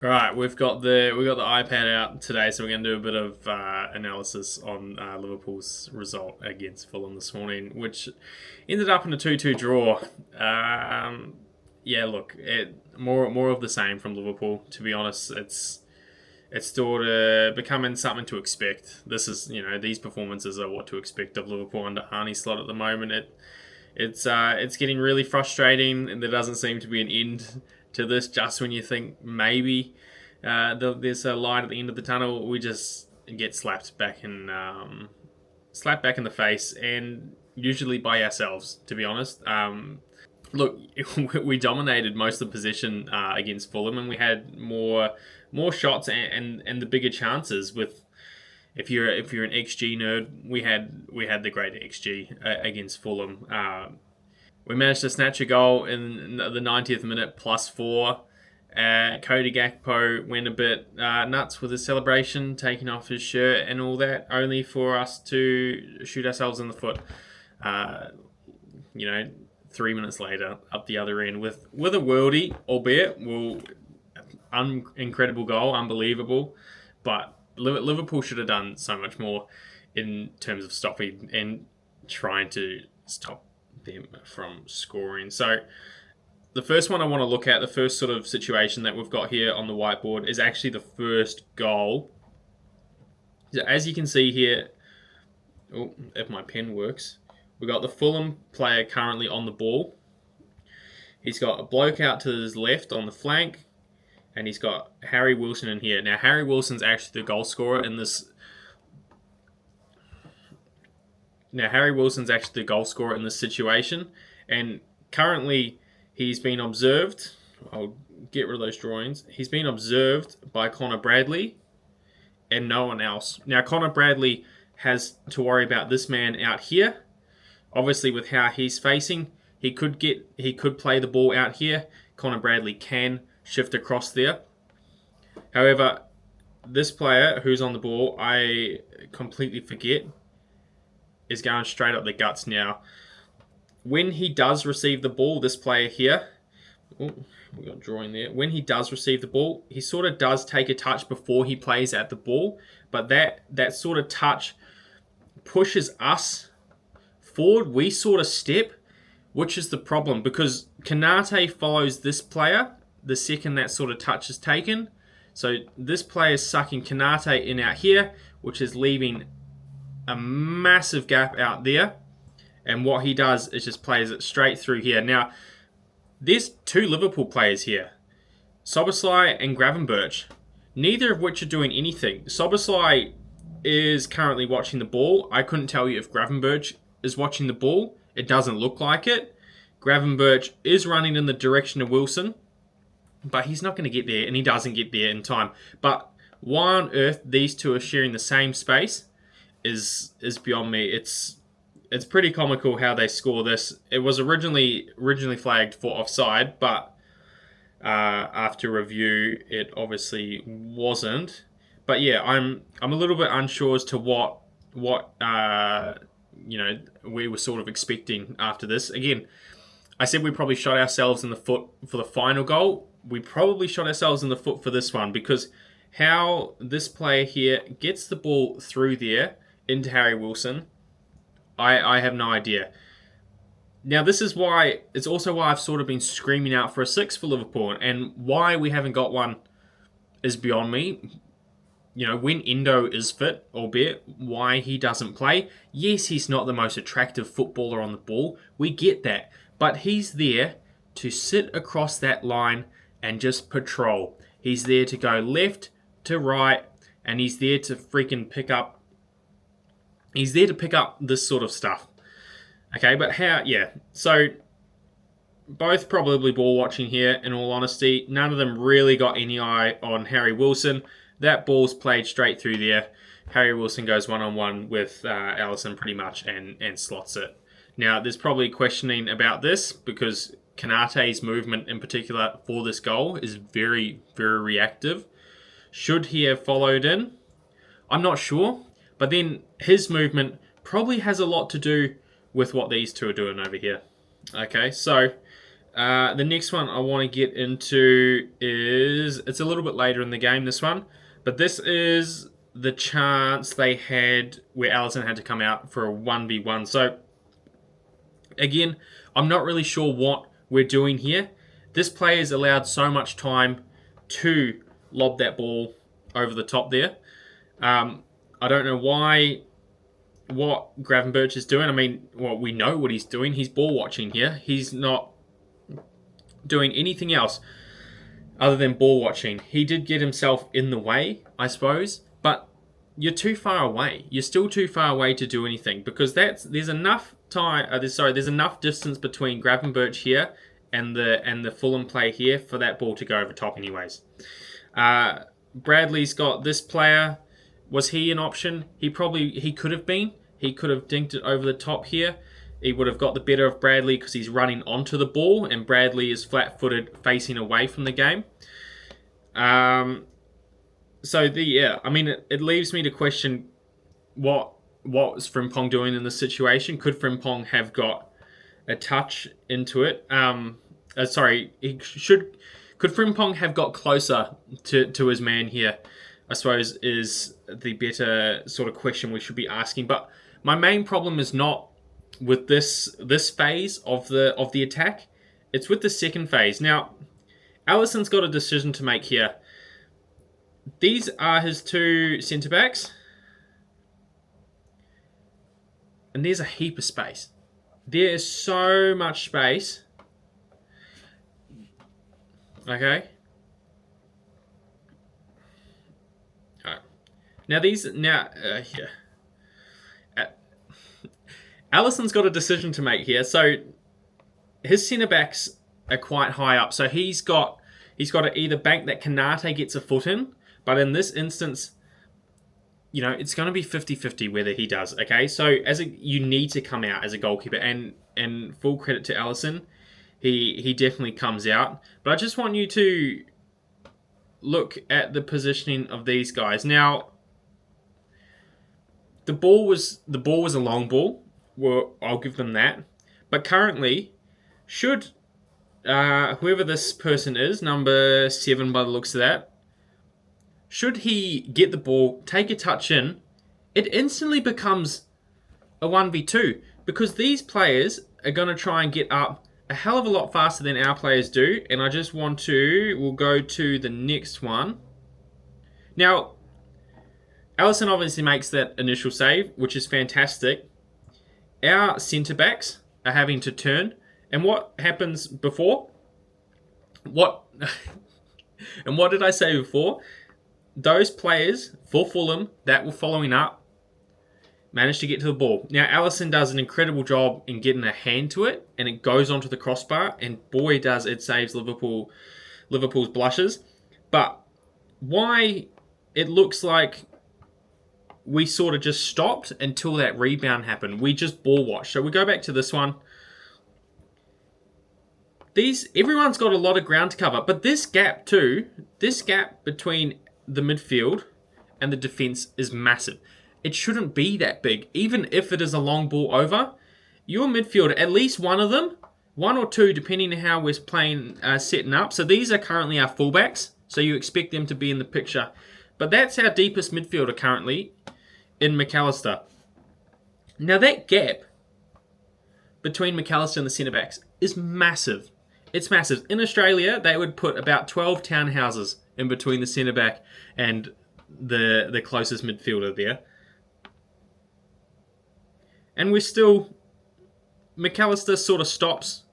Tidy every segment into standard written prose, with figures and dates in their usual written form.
All right, we got the iPad out today, so we're going to do a bit of analysis on Liverpool's result against Fulham this morning, which ended up in a 2-2 draw. Yeah, look, more of the same from Liverpool. To be honest, it's sort of becoming something to expect. This is, these performances are what to expect of Liverpool under Arnie Slot at the moment. It's getting really frustrating, and there doesn't seem to be an end to this. Just when you think maybe there's a light at the end of the tunnel, we just get slapped back in the face, and usually by ourselves. To be honest, look, we dominated most of the possession against Fulham, and we had more shots and the bigger chances. With if you're an XG nerd, we had the greater XG against Fulham. We managed to snatch a goal in the 90th minute, +4. Cody Gakpo went a bit nuts with his celebration, taking off his shirt and all that, only for us to shoot ourselves in the foot. 3 minutes later, up the other end with a worldie, albeit incredible goal, unbelievable. But Liverpool should have done so much more in terms of stopping and trying to stop them from scoring. So the first one I want to look at, the first sort of situation that we've got here on the whiteboard, is actually the first goal. So as you can see here, if my pen works, we've got the Fulham player currently on the ball. He's got a bloke out to his left on the flank, and he's got Harry Wilson in here. Now, Harry Wilson's actually the goal scorer in this. Situation, and currently he's been observed. I'll get rid of those drawings. He's been observed by Connor Bradley and no one else. Now, Connor Bradley has to worry about this man out here. Obviously, with how he's facing, he could play the ball out here. Connor Bradley can shift across there. However, this player who's on the ball, I completely forget, is going straight up the guts now. When he does receive the ball, this player here, we got a drawing there. When he does receive the ball, he sort of does take a touch before he plays at the ball, but that sort of touch pushes us forward. We sort of step, which is the problem, because Kanate follows this player the second that sort of touch is taken. So this player is sucking Kanate in out here, which is leaving a massive gap out there. And what he does is just plays it straight through here. Now, there's two Liverpool players here, Szoboszlai and Gravenberch, neither of which are doing anything. Szoboszlai is currently watching the ball. I couldn't tell you if Gravenberch is watching the ball. It doesn't look like it. Gravenberch is running in the direction of Wilson, but he's not going to get there, and he doesn't get there in time. But why on earth these two are sharing the same space is beyond me. It's pretty comical how they score this. It was originally flagged for offside, but after review, it obviously wasn't. But yeah, I'm a little bit unsure as to what we were sort of expecting after this. Again, I said we probably shot ourselves in the foot for the final goal. We probably shot ourselves in the foot for this one, because how this player here gets the ball through there into Harry Wilson, I have no idea. Now, this is why, it's also why I've sort of been screaming out for a 6 for Liverpool, and why we haven't got one is beyond me. When Endo is fit, albeit, why he doesn't play. Yes, he's not the most attractive footballer on the ball. We get that. But he's there to sit across that line and just patrol. He's there to go left to right, and he's there to freaking pick up this sort of stuff. Okay, but how? Yeah. So, both probably ball watching here, in all honesty. None of them really got any eye on Harry Wilson. That ball's played straight through there. Harry Wilson goes one-on-one with Alisson pretty much and slots it. Now, there's probably questioning about this, because Kanate's movement in particular for this goal is very, very reactive. Should he have followed in? I'm not sure. But then his movement probably has a lot to do with what these two are doing over here. Okay, so The next one I want to get into it's a little bit later in the game, this one. But this is the chance they had where Alisson had to come out for a 1v1. So, again, I'm not really sure what we're doing here. This player's allowed so much time to lob that ball over the top there. I don't know what Gravenberch is doing. I mean, well, we know what he's doing. He's ball watching here. He's not doing anything else other than ball watching. He did get himself in the way, I suppose, but you're too far away. You're still too far away to do anything because there's enough time. There's enough distance between Gravenberch here and the Fulham play here for that ball to go over top, anyways. Bradley's got this player. Was he an option? He could have been. He could have dinked it over the top here. He would have got the better of Bradley because he's running onto the ball and Bradley is flat-footed facing away from the game. It leaves me to question what was Frimpong doing in this situation. Could Frimpong have got a touch into it? Could Frimpong have got closer to his man here? I suppose is the better sort of question we should be asking. But my main problem is not with this phase of the attack. It's with the second phase. Now, Alisson's got a decision to make here. These are his two centre-backs. And there's a heap of space. There is so much space. Okay. Alright. Alisson's got a decision to make here. So his centre backs are quite high up. So he's got to either bank that Kanate gets a foot in, but in this instance, it's going to be 50-50 whether he does. Okay, so you need to come out as a goalkeeper, and full credit to Alisson, he definitely comes out. But I just want you to look at the positioning of these guys. Now, the ball was a long ball. Well, I'll give them that. But currently, should whoever this person is, number 7 by the looks of that, should he get the ball, take a touch in, it instantly becomes a 1v2 because these players are going to try and get up a hell of a lot faster than our players do. And I just we'll go to the next one. Now, Alisson obviously makes that initial save, which is fantastic. Our centre-backs are having to turn. And what happens before? And what did I say before? Those players for Fulham that were following up managed to get to the ball. Now, Alisson does an incredible job in getting a hand to it, and it goes onto the crossbar, and boy, does it saves Liverpool's blushes. But why it looks like we sort of just stopped until that rebound happened. We just ball watched. So we go back to this one. Everyone's got a lot of ground to cover, but this gap between the midfield and the defence is massive. It shouldn't be that big. Even if it is a long ball over, your midfield, at least one of them, one or two, depending on how we're playing, setting up. So these are currently our fullbacks, so you expect them to be in the picture. But that's our deepest midfielder currently in McAllister. Now that gap between McAllister and the centre-backs is massive. It's massive. In Australia, they would put about 12 townhouses in between the centre-back and the closest midfielder there. And McAllister sort of stops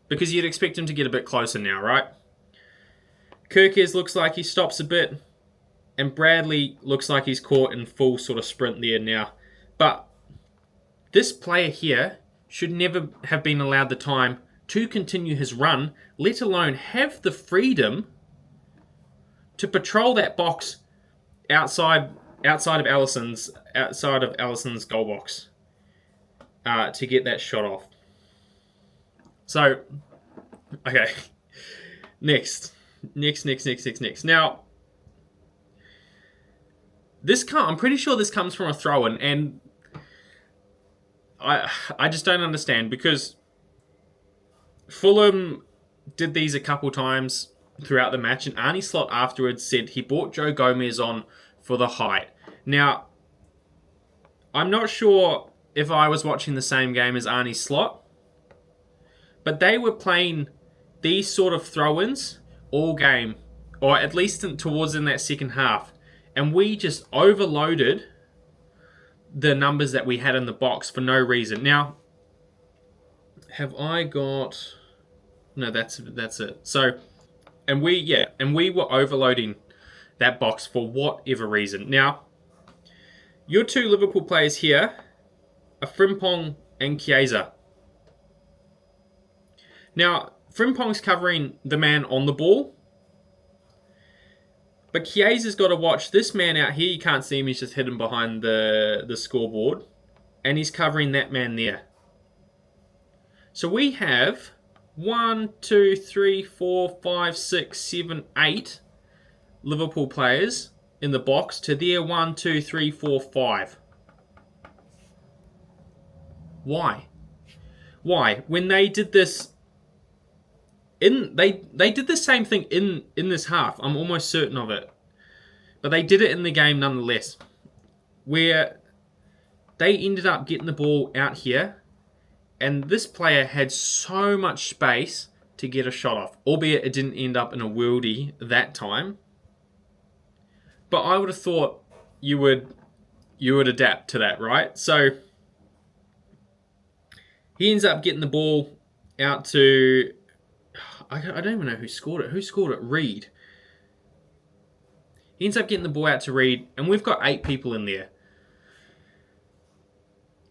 because you'd expect him to get a bit closer now, right? Kirkes looks like he stops a bit, and Bradley looks like he's caught in full sort of sprint there now. But this player here should never have been allowed the time to continue his run, let alone have the freedom to patrol that box outside of Alisson's goal box to get that shot off. So, okay, next. Now, I'm pretty sure this comes from a throw-in, and I just don't understand because Fulham did these a couple times throughout the match, and Arnie Slot afterwards said he brought Joe Gomez on for the height. Now, I'm not sure if I was watching the same game as Arnie Slot, but they were playing these sort of throw-ins all game, or at least towards in that second half, and we just overloaded the numbers that we had in the box for no reason. Now, have I got... No, that's it. So, and we were overloading that box for whatever reason. Now, your two Liverpool players here are Frimpong and Chiesa. Now, Frimpong's covering the man on the ball, but Chiesa's got to watch this man out here. You can't see him, he's just hidden behind the scoreboard, and he's covering that man there. So we have 1, 2, 3, 4, 5, 6, 7, 8 Liverpool players in the box to their 1, 2, 3, 4, 5. Why? When they did this they did the same thing in this half. I'm almost certain of it. But they did it in the game nonetheless. Where they ended up getting the ball out here, and this player had so much space to get a shot off, albeit it didn't end up in a worldie that time. But I would have thought you would adapt to that, right? So he ends up getting the ball out to... I don't even know who scored it. Who scored it? Reed. He ends up getting the ball out to Reed, and we've got 8 people in there.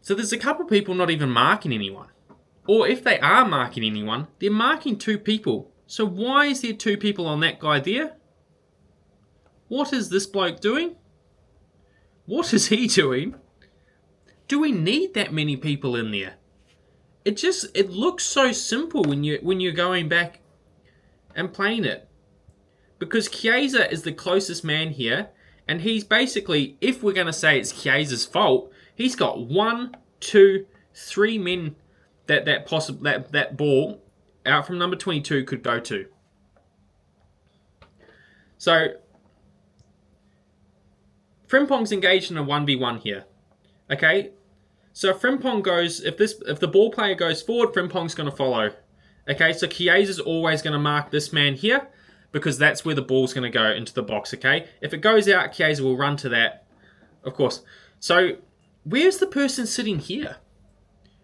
So there's a couple of people not even marking anyone. Or if they are marking anyone, they're marking 2 people. So why is there 2 people on that guy there? What is this bloke doing? What is he doing? Do we need that many people in there? It looks so simple when you're going back and playing it. Because Chiesa is the closest man here, and he's basically, if we're going to say it's Chiesa's fault, he's got 1, 2, 3 men that ball out from number 22 could go to. So Frimpong's engaged in a 1v1 here. Okay? So if Frimpong goes, if the ball player goes forward, Frimpong's going to follow. Okay, so Chiesa's always going to mark this man here, because that's where the ball's going to go into the box, okay? If it goes out, Chiesa will run to that, of course. So where's the person sitting here?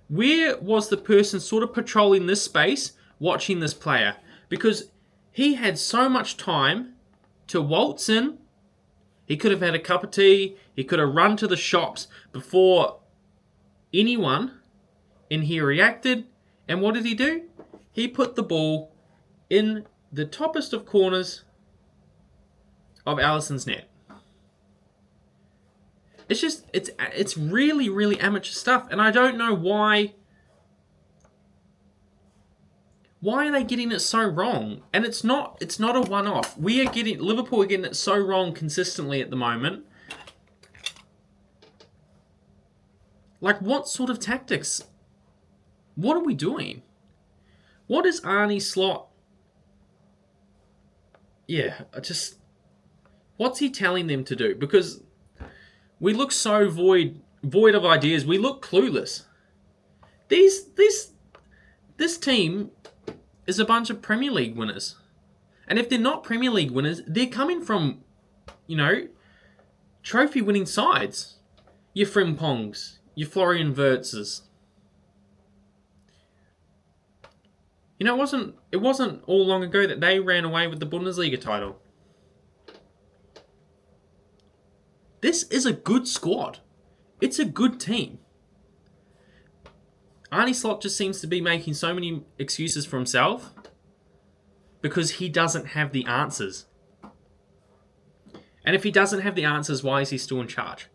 Where was the person sort of patrolling this space, watching this player? Because he had so much time to waltz in. He could have had a cup of tea. He could have run to the shops before anyone in here reacted. And what did he do? He put the ball in the toppest of corners of Alisson's net. It's really, really amateur stuff, and I don't know why. Why are they getting it so wrong? And it's not a one-off. Liverpool are getting it so wrong consistently at the moment. Like, what sort of tactics? What are we doing? What is Arnie Slot? What's he telling them to do? Because we look so void of ideas. We look clueless. This team is a bunch of Premier League winners. And if they're not Premier League winners, they're coming from, trophy-winning sides. Your Frimpongs, your Florian Wirtzes. It wasn't all long ago that they ran away with the Bundesliga title. This is a good squad. It's a good team. Arnie Slot just seems to be making so many excuses for himself because he doesn't have the answers. And if he doesn't have the answers, why is he still in charge?